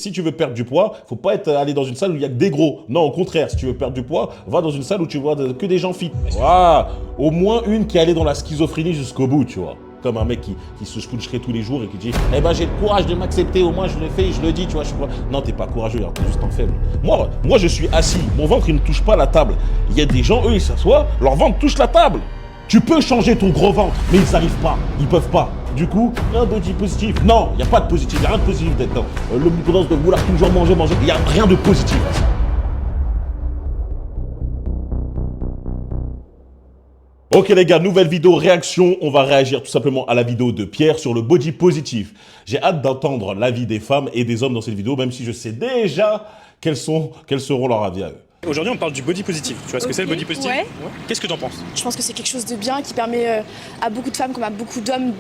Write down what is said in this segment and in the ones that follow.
Si tu veux perdre du poids, faut pas aller dans une salle où il y a que des gros. Non, au contraire, si tu veux perdre du poids, va dans une salle où tu vois que des gens fit. Voilà. Au moins une qui est allée dans la schizophrénie jusqu'au bout, tu vois. Comme un mec qui se puncherait tous les jours et qui dit « Eh ben j'ai le courage de m'accepter, au moins je le fais, je le dis, tu vois, je suis pas... » Non, t'es pas courageux, t'es juste un faible. Moi, je suis assis, mon ventre, il ne touche pas la table. Il y a des gens, eux, ils s'assoient, leur ventre touche la table. Tu peux changer ton gros ventre, mais ils n'arrivent pas, ils peuvent pas. Du coup, un body positif. Non, il n'y a pas de positif, il n'y a rien de positif d'être dans l'omnipotence de vouloir toujours manger, il n'y a rien de positif à ça. Ok les gars, nouvelle vidéo réaction, on va réagir tout simplement à la vidéo de Pierre sur le body positif. J'ai hâte d'entendre l'avis des femmes et des hommes dans cette vidéo, même si je sais déjà quels seront leurs avis à eux. Aujourd'hui, on parle du body positif. Tu vois ce que c'est le body positif? Ouais. Qu'est-ce que t'en penses? Je pense que c'est quelque chose de bien qui permet à beaucoup de femmes comme à beaucoup d'hommes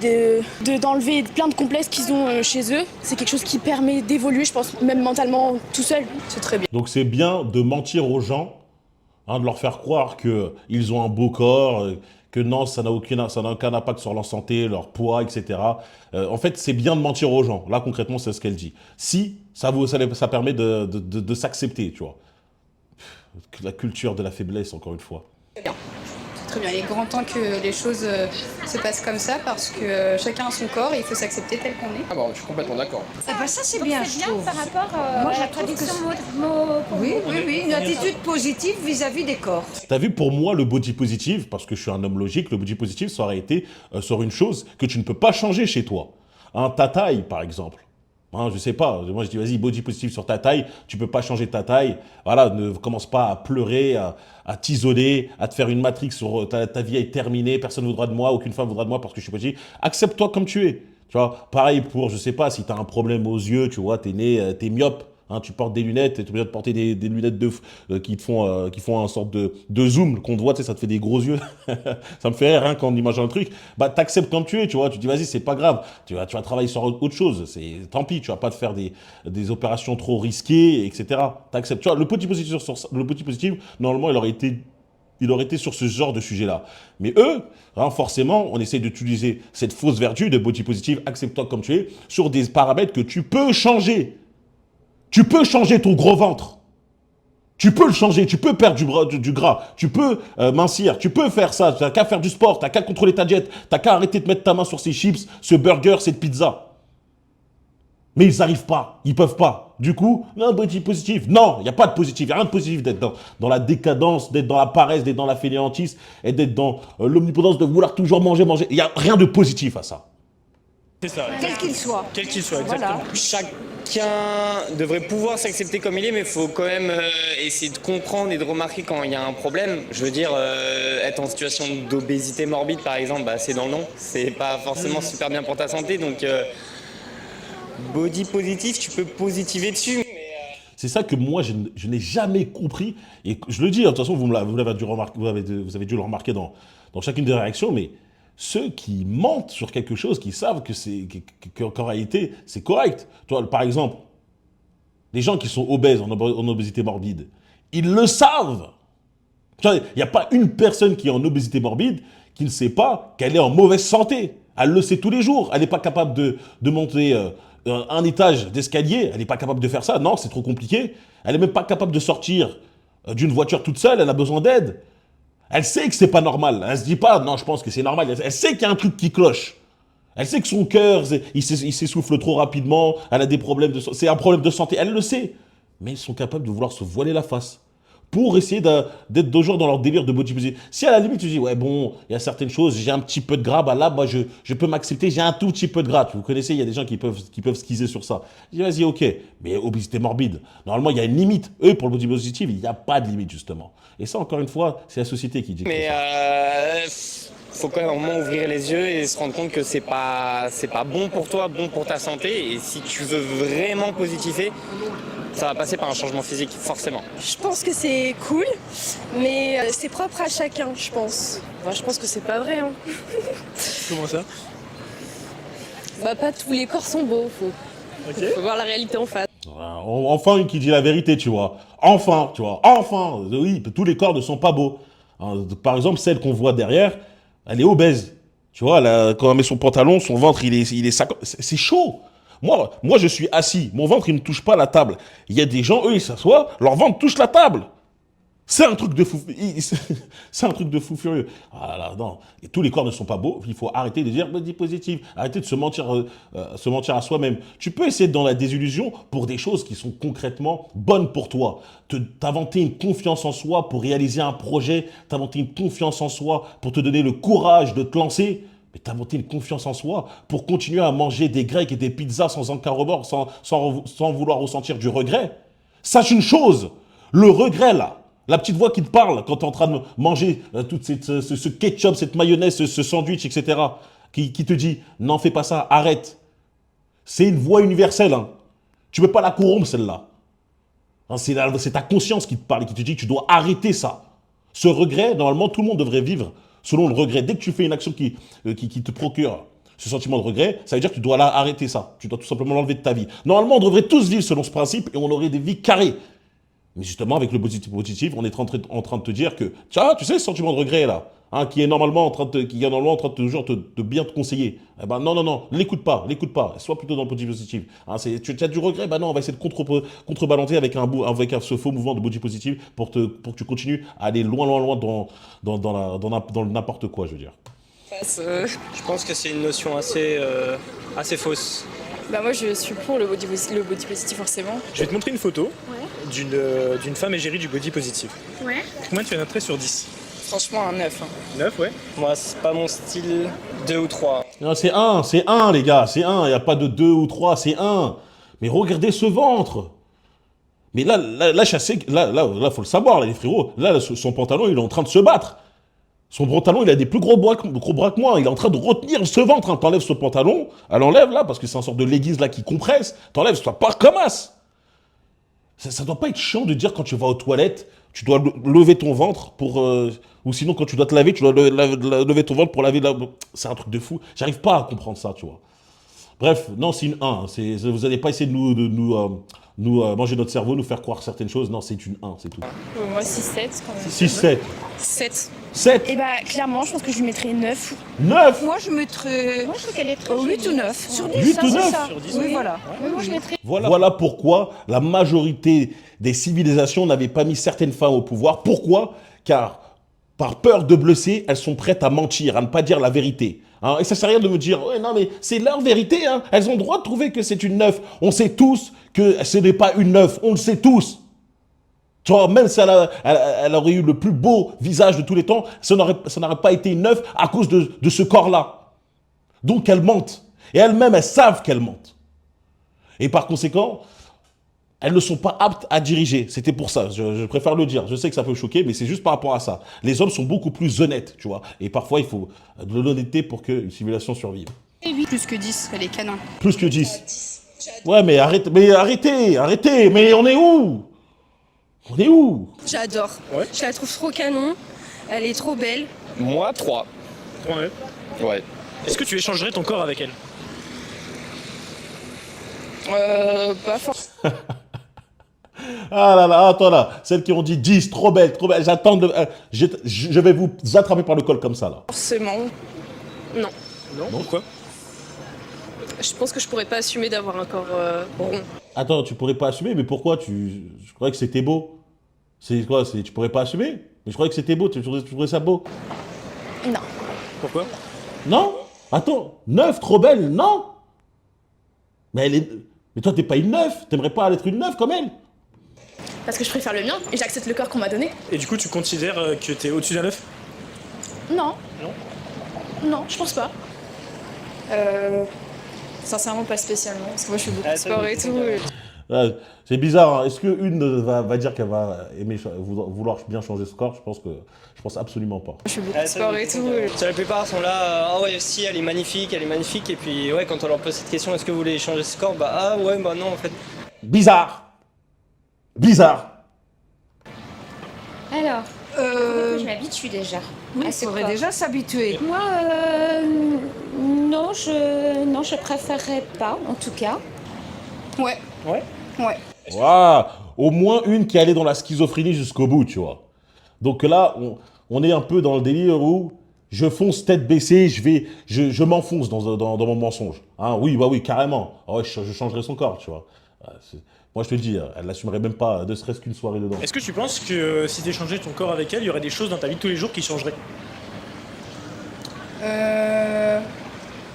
d'enlever plein de complexes qu'ils ont chez eux. C'est quelque chose qui permet d'évoluer, je pense, même mentalement tout seul. C'est très bien. Donc c'est bien de mentir aux gens, de leur faire croire qu'ils ont un beau corps, que non, ça n'a aucun impact sur leur santé, leur poids, etc. En fait, c'est bien de mentir aux gens. Là, concrètement, c'est ce qu'elle dit. Si, ça permet de s'accepter, tu vois. La culture de la faiblesse, encore une fois. Bien. C'est très bien. Il est grand temps que les choses se passent comme ça parce que chacun a son corps et il faut s'accepter tel qu'on est. Ah bon, je suis complètement d'accord. Ah bah ça c'est bien, je trouve. Par rapport Moi, à je la trouve que traduction oui, une attitude positive vis-à-vis des corps. T'as vu, pour moi, le body positive, parce que je suis un homme logique, le body positive, ça aurait été sur une chose que tu ne peux pas changer chez toi. Ta taille, par exemple. Je sais pas, moi je dis vas-y, body positive sur ta taille, tu peux pas changer ta taille, voilà, ne commence pas à pleurer, à t'isoler, à te faire une matrix sur ta vie est terminée, personne ne voudra de moi, aucune femme voudra de moi parce que je suis petit. Accepte-toi comme tu es, tu vois. Pareil pour, je sais pas, si tu as un problème aux yeux, tu vois, t'es myope, tu portes des lunettes, tu es obligé de porter des lunettes qui font un sorte de zoom, qu'on te voit, tu sais, ça te fait des gros yeux. Ça me fait rire, quand on imagine un truc. Bah, t'acceptes comme tu es, tu vois, tu dis, vas-y, c'est pas grave, tu vas travailler sur autre chose, tant pis, tu vas pas te faire des opérations trop risquées, etc. T'acceptes, tu vois, le petit positif, normalement, il aurait été sur ce genre de sujet-là. Mais eux, forcément, on essaie d'utiliser cette fausse vertu de body positive, accepte-toi comme tu es, sur des paramètres que tu peux changer. Tu peux changer ton gros ventre. Tu peux le changer, tu peux perdre du gras, tu peux mincir, tu peux faire ça. Tu n'as qu'à faire du sport, tu n'as qu'à contrôler ta diète, tu n'as qu'à arrêter de mettre ta main sur ces chips, ce burger, cette pizza. Mais ils n'arrivent pas, ils peuvent pas. Du coup, un body positif. Non, il n'y a pas de positif, il n'y a rien de positif d'être dans la décadence, d'être dans la paresse, d'être dans la fainéantise et d'être dans l'omnipotence de vouloir toujours manger. Il n'y a rien de positif à ça. C'est ça. Quel qu'il soit. Quel qu'il soit, exactement. Voilà. Chacun devrait pouvoir s'accepter comme il est, mais il faut quand même essayer de comprendre et de remarquer quand il y a un problème. Je veux dire, être en situation d'obésité morbide, par exemple, bah, c'est dans le nom. C'est pas forcément super bien pour ta santé, donc body positif, tu peux positiver dessus. C'est ça que moi, je n'ai jamais compris. Et je le dis, de toute façon, vous avez dû le remarquer dans chacune des réactions, mais ceux qui mentent sur quelque chose, qui savent qu'en réalité, c'est correct. Toi, par exemple, les gens qui sont obèses, en obésité morbide, ils le savent. Il n'y a pas une personne qui est en obésité morbide qui ne sait pas qu'elle est en mauvaise santé. Elle le sait tous les jours. Elle n'est pas capable de monter un étage d'escalier. Elle n'est pas capable de faire ça. Non, c'est trop compliqué. Elle n'est même pas capable de sortir d'une voiture toute seule. Elle a besoin d'aide. Elle sait que c'est pas normal. Elle se dit pas, non, je pense que c'est normal. Elle sait qu'il y a un truc qui cloche. Elle sait que son cœur, il s'essouffle trop rapidement. Elle a des problèmes c'est un problème de santé. Elle le sait. Mais ils sont capables de vouloir se voiler la face pour essayer d'être toujours dans leur délire de body positive. Si à la limite tu dis, ouais bon, il y a certaines choses, j'ai un petit peu de gras, bah là, bah, je peux m'accepter, j'ai un tout petit peu de gras. Vous connaissez, il y a des gens qui peuvent schizer sur ça. Je dis, vas-y, ok, mais obésité morbide, normalement, il y a une limite. Eux, pour le body positive, il n'y a pas de limite, justement. Et ça, encore une fois, c'est la société qui dit Mais faut quand même un moment ouvrir les yeux et se rendre compte que c'est pas bon pour toi, bon pour ta santé. Et si tu veux vraiment positiver, ça va passer par un changement physique, forcément. Je pense que c'est cool, mais c'est propre à chacun, je pense. Enfin, je pense que c'est pas vrai. Hein. Comment ça? Bah, pas tous les corps sont beaux, faut voir la réalité en face. Enfin, une qui dit la vérité, tu vois. Enfin, tu vois. Enfin, oui, tous les corps ne sont pas beaux. Par exemple, celle qu'on voit derrière, elle est obèse. Tu vois, quand elle met son pantalon, son ventre, il est c'est chaud. Moi, je suis assis, mon ventre, il ne touche pas la table. Il y a des gens, eux, ils s'assoient, leur ventre touche la table. C'est un truc de fou, c'est un truc de fou furieux. Ah là, non. Et tous les corps ne sont pas beaux. Il faut arrêter de dire body positive. Arrêter de se mentir à soi-même. Tu peux essayer dans la désillusion pour des choses qui sont concrètement bonnes pour toi. T'inventer une confiance en soi pour réaliser un projet. T'inventer une confiance en soi pour te donner le courage de te lancer. Mais t'inventer une confiance en soi pour continuer à manger des grecs et des pizzas sans aucun remords, sans vouloir ressentir du regret. Sache une chose, le regret là. La petite voix qui te parle quand tu es en train de manger tout ce ketchup, cette mayonnaise, ce sandwich, etc. Qui te dit « n'en fais pas ça, arrête ». C'est une voix universelle. Hein. Tu ne peux pas la corrompre, celle-là. Hein, c'est ta conscience qui te parle et qui te dit que tu dois arrêter ça. Ce regret, normalement, tout le monde devrait vivre selon le regret. Dès que tu fais une action qui te procure ce sentiment de regret, ça veut dire que tu dois arrêter ça. Tu dois tout simplement l'enlever de ta vie. Normalement, on devrait tous vivre selon ce principe et on aurait des vies carrées. Mais justement, avec le positif, on est en train de te dire que, tiens, tu sais, ce sentiment de regret là, hein, qui est normalement en train de toujours de bien te conseiller. Eh ben non, l'écoute pas, sois plutôt dans le positif. Hein, tu as du regret, ben non, on va essayer de contrebalancer avec ce faux mouvement de body positive pour que tu continues à aller loin dans n'importe quoi, je veux dire. Je pense que c'est une notion assez fausse. Bah moi je suis pour le body positif forcément. Je vais te montrer une photo d'une femme égérie du body positif. Ouais. Combien tu fais noter sur 10? Franchement un 9. 9, ouais. Moi, c'est pas mon style, 2 ou 3. Non, c'est un, les gars, c'est un. Il n'y a pas de 2 ou 3, c'est un. Mais regardez ce ventre. Mais là, faut le savoir, là, les frérots. Là, son pantalon, il est en train de se battre. Son pantalon, il a des plus gros bras que moi. Il est en train de retenir ce ventre. Hein. T'enlèves ce pantalon, elle enlève là, parce que c'est une sorte de leggings là qui compresse. T'enlèves, ça part comme as. Ça doit pas être chiant de dire quand tu vas aux toilettes, tu dois lever ton ventre pour... ou sinon, quand tu dois te laver, tu dois lever ton ventre pour laver... C'est un truc de fou. J'arrive pas à comprendre ça, tu vois. Bref, non, c'est une 1. Vous n'allez pas essayer de nous manger notre cerveau, nous faire croire certaines choses. Non, c'est une 1, c'est tout. Moi 6-7 quand même. 6-7. 7. 7. Et bah clairement, je pense que je lui mettrais 9. 9. Moi, je mettrais Moi je trouve qu'elle est très 8 ou 9. Sur 10, 8 ça, ou c'est 9 ça. sur 10, Oui, ouais. voilà. Moi je mettrais. Voilà pourquoi la majorité des civilisations n'avaient pas mis certaines femmes au pouvoir. Pourquoi? Car par peur de blesser, elles sont prêtes à mentir, à ne pas dire la vérité. Hein, et ça ne sert à rien de me dire, ouais, non mais c'est leur vérité, hein. Elles ont le droit de trouver que c'est une 9. On sait tous que ce n'est pas une 9, on le sait tous. Tu vois, même si elle aurait eu le plus beau visage de tous les temps, ça n'aurait pas été une 9 à cause de ce corps-là. Donc elles mentent. Et elles-mêmes, elles savent qu'elles mentent. Et par conséquent, elles ne sont pas aptes à diriger. C'était pour ça, je préfère le dire. Je sais que ça peut choquer, mais c'est juste par rapport à ça. Les hommes sont beaucoup plus honnêtes, tu vois. Et parfois, il faut de l'honnêteté pour qu'une civilisation survive. Plus que 10, elle est canin. Plus que 10. Ouais, mais arrêtez. Mais on est où? On est où? J'adore. Ouais. Je la trouve trop canon. Elle est trop belle. Moi, 3. Ouais. Ouais. Est-ce que tu échangerais ton corps avec elle? Pas forcément. Ah là là, attends là. Celles qui ont dit 10, trop belle. J'attends je vais vous attraper par le col comme ça là. Non. Non. Pourquoi? Je pense que je pourrais pas assumer d'avoir un corps rond. Attends, tu pourrais pas assumer, mais pourquoi je croyais que c'était beau. C'est quoi? Tu pourrais pas assumer? Mais je croyais que c'était beau, tu trouvais ça beau? Non. Pourquoi? Non? Attends, 9, trop belle, non? Mais toi, t'es pas une 9, t'aimerais pas être une 9 comme elle? Parce que je préfère le mien et j'accepte le corps qu'on m'a donné. Et du coup, tu considères que t'es au-dessus d'un 9? Non. Non. Non, je pense pas. Sincèrement pas spécialement. Parce que moi je fais beaucoup Ah, de sport et tout. Ouais, c'est bizarre, hein. Est-ce qu'une va dire qu'elle va vouloir bien changer ce corps? Je pense absolument pas. Je fais beaucoup de sport et tout. La plupart sont là, ah ouais, si, elle est magnifique, et puis ouais, quand on leur pose cette question, est-ce que vous voulez changer ce corps? Bah ah ouais, bah non, en fait. Bizarre. Alors, je m'habitue déjà. Oui, à il ce faudrait corps. déjà s'habituer. Moi, non, je préférerais pas, en tout cas. Ouais. Ouais. Ouais. Waouh, au moins une qui allait dans la schizophrénie jusqu'au bout, tu vois. Donc là, on est un peu dans le délire où je fonce tête baissée, je m'enfonce dans mon mensonge. Hein, oui, bah oui, carrément. Ah ouais, je changerai son corps, tu vois. Moi, je te le dis, elle n'assumerait même pas, ne serait-ce qu'une soirée dedans. Est-ce que tu penses que si tu échangeais ton corps avec elle, il y aurait des choses dans ta vie de tous les jours qui changeraient?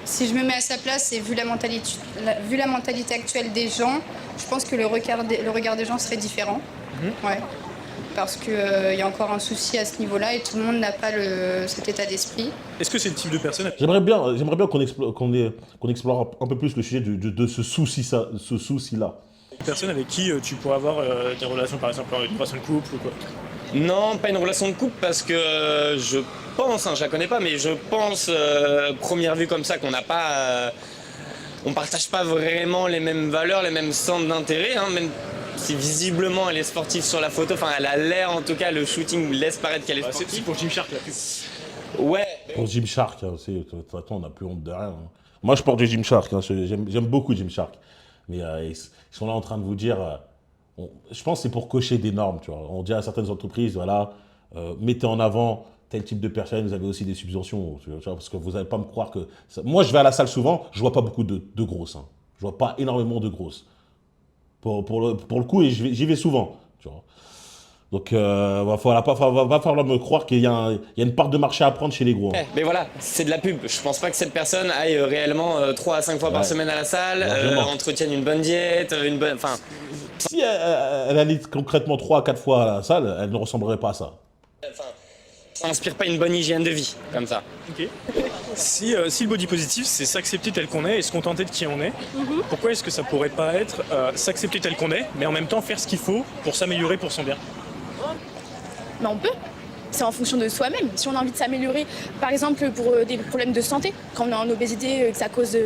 Si je me mets à sa place et vu la mentalité actuelle des gens, je pense que le regard des gens serait différent. Ouais. Parce qu'il y a encore un souci à ce niveau-là et tout le monde n'a pas cet état d'esprit. Est-ce que c'est le type de personne... J'aimerais bien qu'on explore un peu plus le sujet de ce souci-là. Une personne avec qui tu pourrais avoir des relations, par exemple une relation de couple ou quoi? Non, pas une relation de couple parce que je pense, je la connais pas, mais je pense, première vue comme ça, qu'on n'a pas... on partage pas vraiment les mêmes valeurs, les mêmes centres d'intérêt, hein, même si visiblement elle est sportive sur la photo, enfin elle a l'air en tout cas, le shooting laisse paraître qu'elle est sportive. C'est pour Gymshark la pub. Ouais. Pour Gymshark, hein, de toute façon, on n'a plus honte de rien. Hein. Moi, je porte du Gymshark, hein, j'aime beaucoup Gymshark. Mais ils sont là en train de vous dire, je pense que c'est pour cocher des normes, tu vois. On dit à certaines entreprises, voilà, mettez en avant tel type de personne, vous avez aussi des subventions, tu vois, parce que vous n'allez pas me croire que... Moi, je vais à la salle souvent, je vois pas beaucoup de grosses, hein. Je vois pas énormément de grosses. Pour le coup, et j'y vais souvent, tu vois. Donc, va falloir me croire qu'il y a une part de marché à prendre chez les gros. Hein. Mais voilà, c'est de la pub. Je pense pas que cette personne aille réellement 3 à 5 fois par semaine à la salle, entretienne une bonne diète, enfin... Si elle allait concrètement 3 à 4 fois à la salle, elle ne ressemblerait pas à ça. Ça inspire pas une bonne hygiène de vie, comme ça. Ok. Si le body positif, c'est s'accepter tel qu'on est et se contenter de qui on est, pourquoi est-ce que ça pourrait pas être s'accepter tel qu'on est, mais en même temps faire ce qu'il faut pour s'améliorer pour son bien? Mais on peut. C'est en fonction de soi-même. Si on a envie de s'améliorer, par exemple pour des problèmes de santé, quand on est en obésité, que ça cause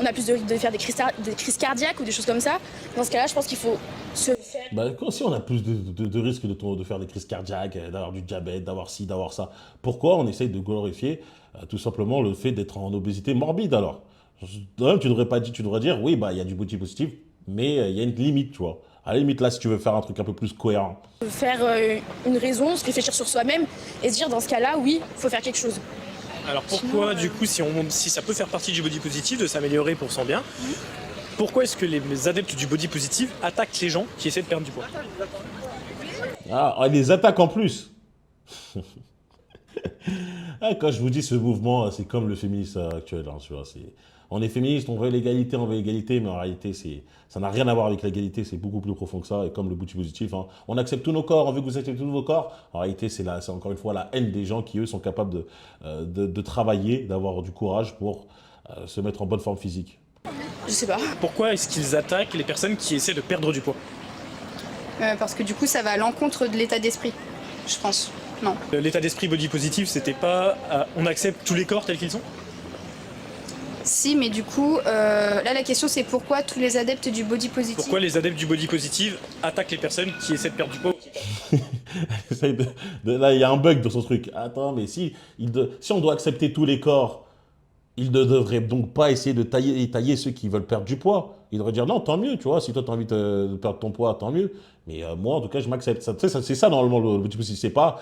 on a plus de risque de faire des crises cardiaques ou des choses comme ça, dans ce cas-là, je pense qu'il faut se faire... Bah, si on a plus de risques de faire des crises cardiaques, d'avoir du diabète, d'avoir ci, d'avoir ça, pourquoi on essaye de glorifier tout simplement le fait d'être en obésité morbide alors? Tu devrais dire, oui, bah il y a du body positif, mais il y a une limite, tu vois. À la limite, là, si tu veux faire un truc un peu plus cohérent. Faire une raison, se réfléchir sur soi-même et se dire, dans ce cas-là, oui, il faut faire quelque chose. Alors pourquoi, du coup, si ça peut faire partie du body positif, de s'améliorer pour son bien, pourquoi est-ce que les adeptes du body positif attaquent les gens qui essaient de perdre du poids? Ah, ils les attaquent en plus. Quand je vous dis ce mouvement, c'est comme le féminisme actuel. Hein, tu vois, on est féministe, on veut l'égalité, mais en réalité, ça n'a rien à voir avec l'égalité, c'est beaucoup plus profond que ça. Et comme le body positif, hein, on accepte tous nos corps, on veut que vous acceptez tous vos corps. En réalité, c'est encore une fois la haine des gens qui, eux, sont capables de travailler, d'avoir du courage pour se mettre en bonne forme physique. Je sais pas. Pourquoi est-ce qu'ils attaquent les personnes qui essaient de perdre du poids? Parce que du coup, ça va à l'encontre de l'état d'esprit, je pense. Non. L'état d'esprit body positif, c'était pas on accepte tous les corps tels qu'ils sont? Si, mais du coup, là la question c'est pourquoi tous les adeptes du body positif... Pourquoi les adeptes du body positif attaquent les personnes qui essaient de perdre du poids? Là, il y a un bug dans son truc. Attends, mais si on doit accepter tous les corps, il ne devrait donc pas essayer de tailler ceux qui veulent perdre du poids. Il devrait dire non, tant mieux, tu vois, si toi tu as envie de perdre ton poids, tant mieux. Mais moi, en tout cas, je m'accepte. C'est ça, normalement, le body positif. C'est pas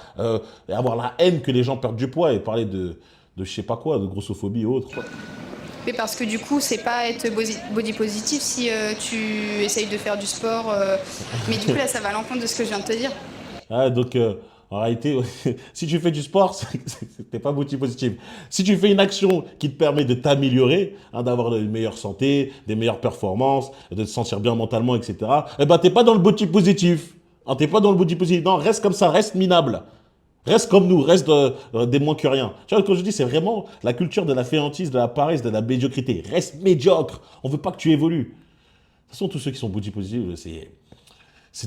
avoir la haine que les gens perdent du poids et parler de je sais pas quoi, de grossophobie et autres. Mais parce que du coup, c'est pas être body positif si tu essayes de faire du sport. Mais du coup, là, ça va à l'encontre de ce que je viens de te dire. Ah, donc, en réalité, si tu fais du sport, t'es pas body positif. Si tu fais une action qui te permet de t'améliorer, hein, d'avoir une meilleure santé, des meilleures performances, de te sentir bien mentalement, etc., eh ben, t'es pas dans le body positif. Hein, t'es pas dans le body positif. Non, reste comme ça, reste minable. Reste comme nous, reste des moins que rien. Tu vois, quand je dis, c'est vraiment la culture de la fainéantise, de la paresse, de la médiocrité. Reste médiocre. On veut pas que tu évolues. De toute façon, tous ceux qui sont body positifs,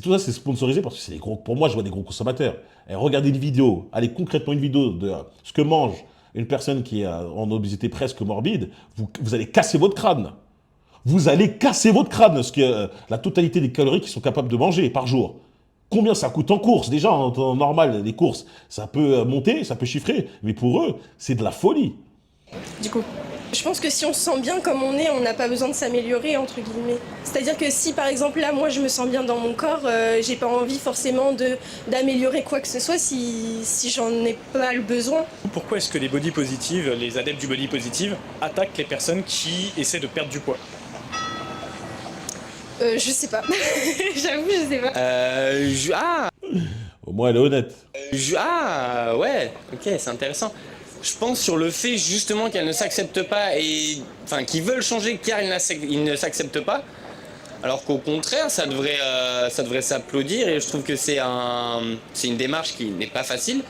tout ça, c'est sponsorisé parce que c'est des gros. Pour moi, je vois des gros consommateurs. Et regardez une vidéo, allez concrètement une vidéo de ce que mange une personne qui est en obésité presque morbide. Vous allez casser votre crâne. Vous allez casser votre crâne, parce que la totalité des calories qu'ils sont capables de manger par jour. Combien ça coûte en course? Déjà, en temps normal, les courses, ça peut monter, ça peut chiffrer, mais pour eux, c'est de la folie. Du coup, Je pense que si on se sent bien comme on est, on n'a pas besoin de s'améliorer, entre guillemets. C'est-à-dire que si par exemple là, moi je me sens bien dans mon corps, j'ai pas envie forcément d'améliorer quoi que ce soit si j'en ai pas le besoin. Pourquoi est-ce que les body positive, les adeptes du body positive, attaquent les personnes qui essaient de perdre du poids? Je sais pas. J'avoue, je sais pas. Au moins, elle est honnête. Ouais, ok, c'est intéressant. Je pense sur le fait justement qu'elles ne s'acceptent pas et enfin qu'ils veulent changer car ils ne s'acceptent pas. Alors qu'au contraire, ça devrait s'applaudir et je trouve que c'est une démarche qui n'est pas facile.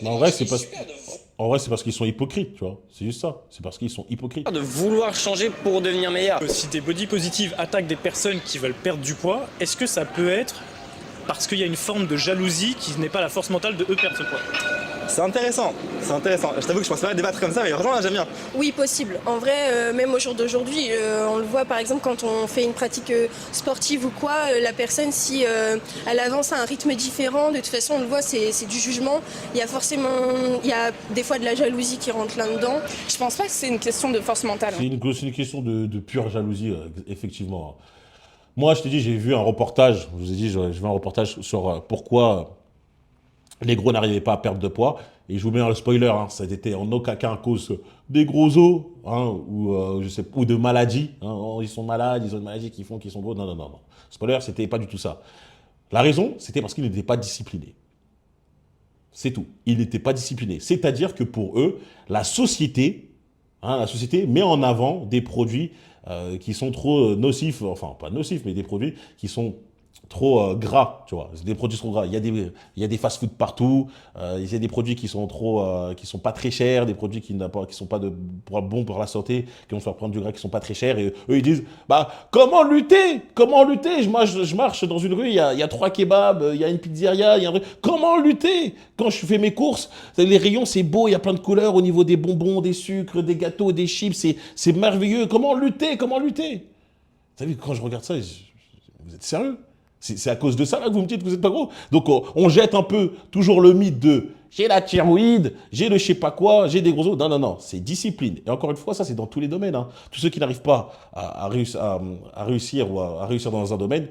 Mais en vrai, c'est parce qu'ils sont hypocrites, tu vois. C'est juste ça. C'est parce qu'ils sont hypocrites. De vouloir changer pour devenir meilleur. Si des body positive attaquent des personnes qui veulent perdre du poids, est-ce que ça peut être parce qu'il y a une forme de jalousie qui n'est pas la force mentale de eux perdre ce poids? C'est intéressant. Je t'avoue que je pensais pas débattre comme ça, mais heureusement là j'aime bien. Oui, possible. En vrai, même au jour d'aujourd'hui, on le voit par exemple quand on fait une pratique sportive ou quoi, la personne, si elle avance à un rythme différent, de toute façon on le voit, c'est du jugement. Il y a des fois de la jalousie qui rentre là-dedans. Je pense pas que c'est une question de force mentale. C'est une question de pure jalousie, effectivement. Moi, je t'ai dit, j'ai vu un reportage, je vous ai dit, j'ai vu un reportage sur pourquoi les gros n'arrivaient pas à perdre de poids. Et je vous mets un spoiler, hein, ça n'était en aucun cas à cause des gros os ou de maladies. Hein, ils sont malades, ils ont une maladie qui font qu'ils sont gros. Non. Spoiler, c'était pas du tout ça. La raison, c'était parce qu'ils n'étaient pas disciplinés. C'est tout. Ils n'étaient pas disciplinés. C'est-à-dire que pour eux, la société met en avant des produits qui sont trop nocifs, enfin pas nocifs, mais des produits qui sont trop gras, tu vois. Des produits trop gras. Il y a des fast-food partout. Il y a des produits qui sont qui sont pas très chers, des produits qui sont pas bons pour la santé, qui vont faire prendre du gras, qui sont pas très chers. Et eux ils disent, comment lutter? Je marche dans une rue, il y a 3 kebabs, il y a une pizzeria, comment lutter? Quand je fais mes courses, les rayons c'est beau, il y a plein de couleurs au niveau des bonbons, des sucres, des gâteaux, des chips, c'est merveilleux. Comment lutter? Vous savez, quand je regarde ça, vous êtes sérieux? C'est à cause de ça là que vous me dites que vous n'êtes pas gros. Donc on jette un peu toujours le mythe de j'ai la thyroïde, j'ai le je sais pas quoi, j'ai des gros os. Non, c'est discipline. Et encore une fois, ça c'est dans tous les domaines. Hein. Tous ceux qui n'arrivent pas à réussir dans un domaine,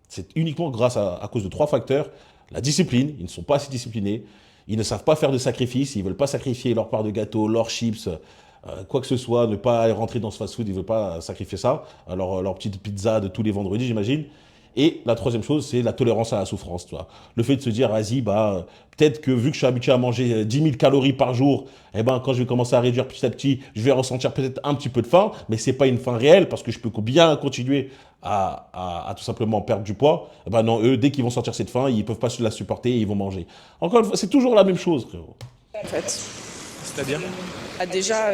c'est uniquement grâce à cause de 3 facteurs. La discipline, ils ne sont pas assez disciplinés, ils ne savent pas faire de sacrifices, ils ne veulent pas sacrifier leur part de gâteau, leurs chips, quoi que ce soit, ne pas rentrer dans ce fast-food, ils ne veulent pas sacrifier ça. Alors leur petite pizza de tous les vendredis, j'imagine. Et la troisième chose, c'est la tolérance à la souffrance. Tu vois. Le fait de se dire, vas-y, peut-être que vu que je suis habitué à manger 10 000 calories par jour, quand je vais commencer à réduire petit à petit, je vais ressentir peut-être un petit peu de faim, mais ce n'est pas une faim réelle parce que je peux bien continuer à tout simplement perdre du poids. Non, eux, dès qu'ils vont sentir cette faim, ils ne peuvent pas la supporter et ils vont manger. Encore une fois, c'est toujours la même chose, frérot. En fait. C'est-à-dire déjà,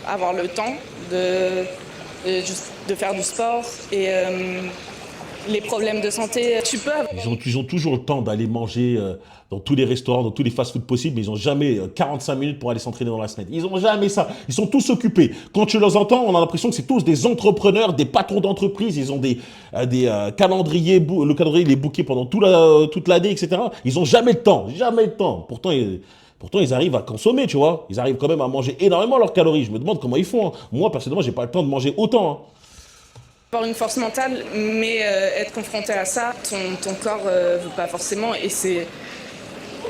avoir le temps de faire du sport et les problèmes de santé, tu peux avoir... Ils ont toujours le temps d'aller manger dans tous les restaurants, dans tous les fast-food possibles, mais ils n'ont jamais 45 minutes pour aller s'entraîner dans la semaine. Ils n'ont jamais ça. Ils sont tous occupés. Quand tu les entends, on a l'impression que c'est tous des entrepreneurs, des patrons d'entreprise. Ils ont des calendriers, le calendrier il est booké pendant toute l'année, etc. Ils n'ont jamais le temps. Jamais le temps. Pourtant, ils arrivent à consommer, tu vois. Ils arrivent quand même à manger énormément leurs calories. Je me demande comment ils font. Hein. Moi, personnellement, j'ai pas le temps de manger autant. Hein. Avoir une force mentale, mais être confronté à ça, ton corps veut pas forcément, et c'est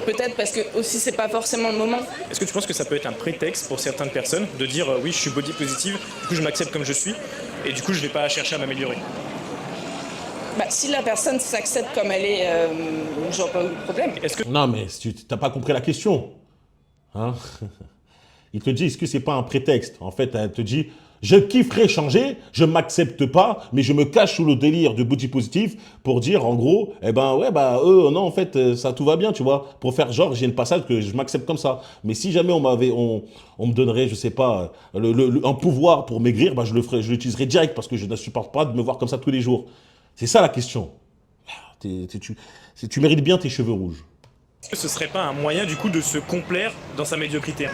peut-être parce que aussi c'est pas forcément le moment. Est-ce que tu penses que ça peut être un prétexte pour certaines personnes de dire oui, je suis body positive, du coup je m'accepte comme je suis, et du coup je vais pas chercher à m'améliorer? Si la personne s'accepte comme elle est, j'aurais pas eu de problème. Non, mais tu n'as pas compris la question. Hein? Il te dit, est-ce que c'est pas un prétexte? En fait, elle te dit, je kifferais changer, je m'accepte pas, mais je me cache sous le délire du body positif pour dire, en gros, non, en fait, ça tout va bien, tu vois. Pour faire genre, j'ai une passade que je m'accepte comme ça. Mais si jamais on me donnerait, je sais pas, un pouvoir pour maigrir, je l'utiliserais direct parce que je ne supporte pas de me voir comme ça tous les jours. C'est ça la question. Tu mérites bien tes cheveux rouges. Est-ce que ce serait pas un moyen du coup de se complaire dans sa médiocrité?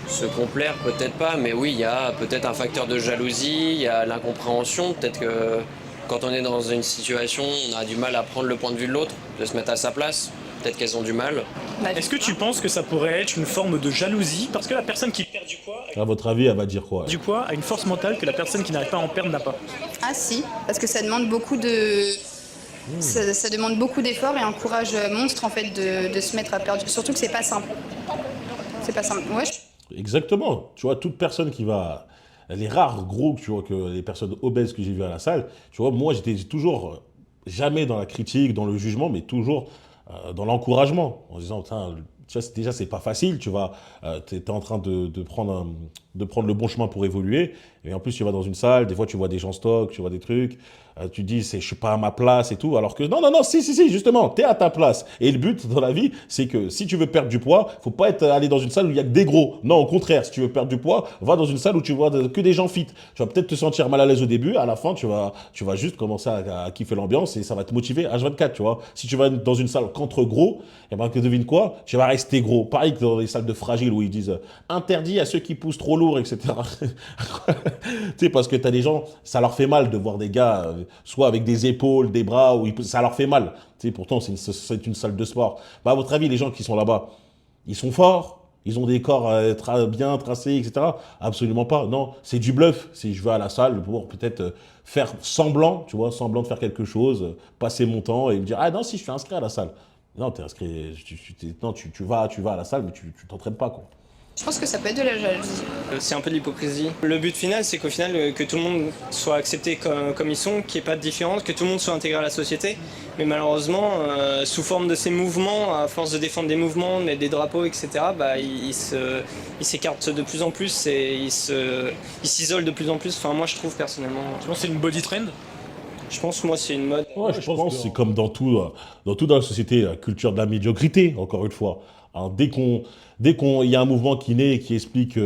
Se complaire, peut-être pas, mais oui, il y a peut-être un facteur de jalousie, il y a l'incompréhension. Peut-être que quand on est dans une situation, on a du mal à prendre le point de vue de l'autre, de se mettre à sa place. peut-être qu'elles ont du mal. Est-ce que tu penses que ça pourrait être une forme de jalousie parce que la personne qui perd du poids À votre avis, elle va dire quoi? du poids a une force mentale que la personne qui n'arrive pas à en perdre n'a pas? Ah si, parce que ça demande beaucoup de... Ça demande beaucoup d'efforts et un courage monstre en fait de se mettre à perdre. Surtout que c'est pas simple. C'est pas simple. Ouais. Exactement. Tu vois, toute personne qui va... Les rares gros, tu vois, que les personnes obèses que j'ai vues à la salle, tu vois, moi, j'étais toujours jamais dans la critique, dans le jugement, mais toujours dans l'encouragement. En disant, putain, déjà, c'est pas facile, tu vois, t'es en train de prendre le bon chemin pour évoluer. Et en plus, tu vas dans une salle, des fois, tu vois des gens stock, tu vois des trucs, tu te dis, je suis pas à ma place et tout, alors que non, si, justement, t'es à ta place. Et le but dans la vie, c'est que si tu veux perdre du poids, faut pas aller dans une salle où il y a que des gros. Non, au contraire, si tu veux perdre du poids, va dans une salle où tu vois que des gens fit. Tu vas peut-être te sentir mal à l'aise au début, à la fin, tu vas juste commencer à kiffer l'ambiance et ça va te motiver H24, tu vois. Si tu vas dans une salle qu'entre gros, eh ben, que devine quoi? Tu vas rester gros. Pareil que dans les salles de fragiles où ils disent interdit à ceux qui poussent trop lourd, etc. Tu sais, parce que t'as des gens, ça leur fait mal de voir des gars, soit avec des épaules, des bras, ça leur fait mal. Tu sais, pourtant, c'est une salle de sport. Bah, à votre avis, les gens qui sont là-bas, ils sont forts? Ils ont des corps bien tracés, etc. Absolument pas. Non, c'est du bluff. Je vais à la salle pour peut-être faire semblant, tu vois, semblant de faire quelque chose, passer mon temps et me dire, ah non, si, je suis inscrit à la salle. Non, t'es inscrit, tu vas à la salle, mais tu t'entraînes pas, quoi. Je pense que ça peut être de la jalousie. C'est un peu de l'hypocrisie. Le but final, c'est qu'au final, que tout le monde soit accepté comme ils sont, qu'il n'y ait pas de différence, que tout le monde soit intégré à la société. Mais malheureusement, sous forme de ces mouvements, à force de défendre des mouvements, de mettre des drapeaux, etc., bah, ils s'écartent de plus en plus et ils s'isolent de plus en plus. Enfin, moi, je trouve personnellement. Tu penses que c'est une body trend? Je pense, moi, c'est une mode. Ouais, je pense que c'est comme dans tout dans la société, la culture de la médiocrité, encore une fois. Alors, dès qu'il y a un mouvement qui naît et qui explique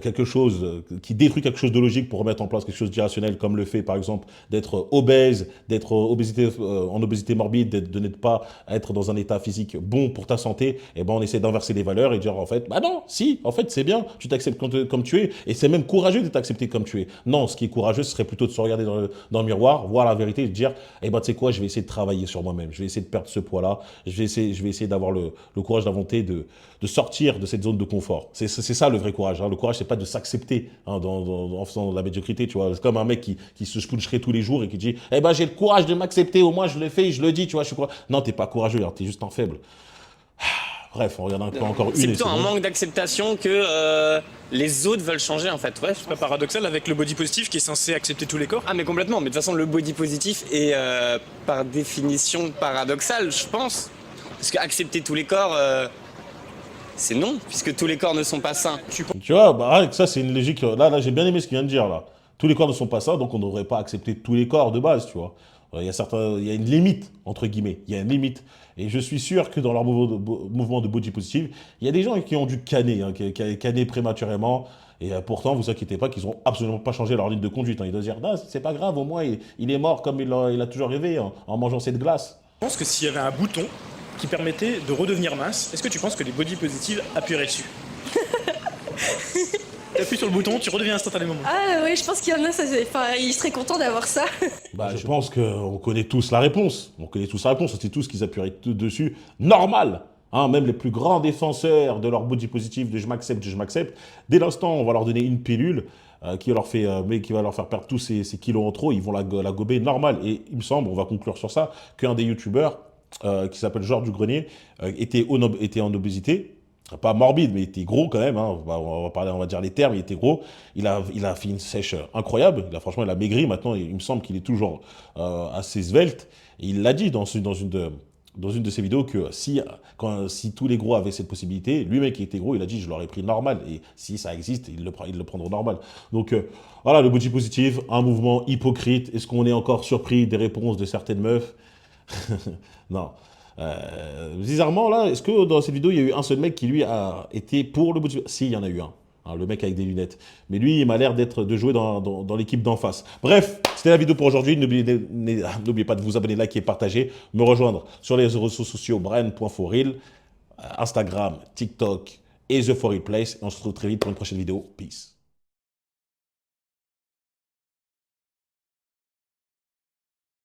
quelque chose, qui détruit quelque chose de logique pour remettre en place quelque chose d'irrationnel, comme le fait, par exemple, d'être obèse, d'être en obésité morbide, de n'être pas être dans un état physique bon pour ta santé, et ben on essaie d'inverser les valeurs et dire, en fait, bah non, si, en fait, c'est bien, tu t'acceptes comme tu es, et c'est même courageux de t'accepter comme tu es. Non, ce qui est courageux, ce serait plutôt de se regarder dans le miroir, voir la vérité et de dire, eh ben, tu sais quoi, je vais essayer de travailler sur moi-même, je vais essayer de perdre ce poids-là, je vais essayer d'avoir le courage, la volonté de sortir de cette zone de confort. C'est ça le vrai courage. Hein. Le courage, c'est pas de s'accepter en faisant de la médiocrité. Tu vois, c'est comme un mec qui se sponcherait tous les jours et qui dit, eh ben j'ai le courage de m'accepter. Au moins je le fais, et je le dis. Tu vois, je suis quoi? Non, t'es pas courageux. T'es juste un faible. Bref, on regarde encore une. C'est plutôt un manque d'acceptation que les autres veulent changer en fait. Ouais. C'est pas paradoxal avec le body positif qui est censé accepter tous les corps? Ah mais complètement. Mais de toute façon, le body positif est par définition paradoxal, je pense. Parce qu'accepter tous les corps. C'est non, puisque tous les corps ne sont pas sains. Tu vois, bah, ça c'est une logique. Là, j'ai bien aimé ce qu'il vient de dire là. Tous les corps ne sont pas sains, donc on ne devrait pas accepter tous les corps de base, tu vois. Il y a une limite, entre guillemets. Il y a une limite. Et je suis sûr que dans leur mouvement de body positive, il y a des gens qui ont dû canner, canner prématurément. Et pourtant, vous inquiétez pas qu'ils n'ont absolument pas changé leur ligne de conduite. Hein. Ils doivent dire, non, c'est pas grave, au moins il est mort comme il a toujours rêvé en mangeant cette glace. Je pense que s'il y avait un bouton qui permettait de redevenir mince, est-ce que tu penses que les body positives appuieraient dessus? Tu appuies sur le bouton, tu redeviens instantanément. Ah oui, je pense qu'il y en a, ils seraient contents d'avoir ça. Bah, je pense qu'on connaît tous la réponse. On connaît tous la réponse. C'est tous qu'ils appuieraient dessus. Normal. Hein, même les plus grands défenseurs de leur body positive, de je m'accepte, dès l'instant on va leur donner une pilule qui va leur faire perdre tous ces kilos en trop, ils vont la gober normal. Et il me semble, on va conclure sur ça, qu'un des youtubeurs qui s'appelle Georges Dugrenier était en obésité, pas morbide, mais il était gros quand même, hein. On va dire les termes, il était gros, il a fait une sèche incroyable, franchement il a maigri, maintenant il me semble qu'il est toujours assez svelte, et il l'a dit dans une de ses vidéos que si tous les gros avaient cette possibilité, lui-même qui était gros, il a dit je l'aurais pris normal, et si ça existe, ils le prendront normal. Donc voilà, le body positive, un mouvement hypocrite. Est-ce qu'on est encore surpris des réponses de certaines meufs? Non. Bizarrement, là, est-ce que dans cette vidéo, il y a eu un seul mec qui, lui, a été pour le body? Si, il y en a eu un. Hein, le mec avec des lunettes. Mais lui, il m'a l'air de jouer dans l'équipe d'en face. Bref, c'était la vidéo pour aujourd'hui. N'oubliez pas de vous abonner, liker, partager. Me rejoindre sur les réseaux sociaux brian.foril, Instagram, TikTok et The For Real Place. Et on se retrouve très vite pour une prochaine vidéo. Peace.